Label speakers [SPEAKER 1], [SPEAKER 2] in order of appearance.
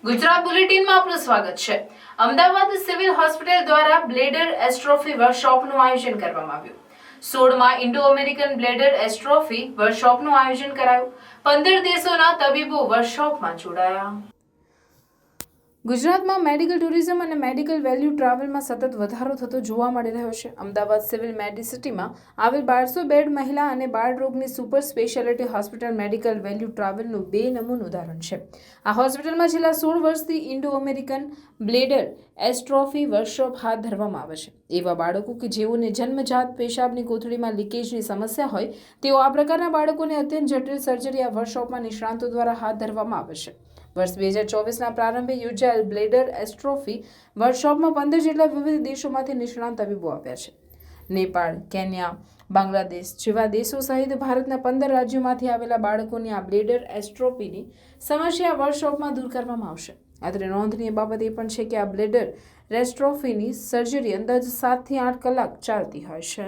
[SPEAKER 1] ગુજરાત બુલેટિનમાં આપનું સ્વાગત છે। અમદાવાદ સિવિલ હોસ્પિટલ દ્વારા બ્લેડર એસ્ટ્રોફી વર્કશોપનું આયોજન કરવામાં આવ્યું। 16માં ઇન્ડો અમેરિકન બ્લેડર એસ્ટ્રોફી વર્કશોપનું આયોજન કરાયું। 15 દેશોના તબીબો વર્કશોપમાં જોડાયા। ગુજરાતમાં મેડિકલ ટુરિઝમ અને મેડિકલ વેલ્યુ ટ્રાવેલમાં સતત વધારો થતો જોવા મળી રહ્યો છે। અમદાવાદ સિવિલ મેડિસિટીમાં આવેલ 1200 બેડ મહિલા અને બાળ રોગની super speciality hospital medical value ટ્રાવેલનું 2 નંબરનું ઉદાહરણ છે। આ હોસ્પિટલમાં છેલ્લા 16 વર્ષથી Indo American bladder exstrophy workshop હાથ ધરવામાં આવે છે। એવા બાળકો કે જેઓને જન્મજાત પેશાબની કોથળીમાં લીકેજની સમસ્યા હોય તેઓ આ પ્રકારના બાળકોને અત્યંત જટિલ સર્જરી આ વર્કશોપમાં નિષ્ણાતો દ્વારા હાથ ધરવામાં આવે છે। વર્ષ 2024ના પ્રારંભે યોજાયેલ બ્લેડર એસ્ટ્રોફી વર્કશોપમાં 15 જેટલા વિવિધ દેશોમાંથી નિષ્ણાત તબીબો આવ્યા છે। નેપાળ, કેન્યા, બાંગ્લાદેશ જેવા દેશો સહિત ભારતના 15 રાજ્યોમાંથી આવેલા બાળકોની આ બ્લેડર એસ્ટ્રોફીની સમસ્યા વર્કશોપમાં દૂર કરવામાં આવશે। અત્રે નોંધનીય બાબત એ પણ છે કે આ બ્લેડર એસ્ટ્રોફીની સર્જરી અંદાજે 7 થી 8 કલાક ચાલતી હોય છે।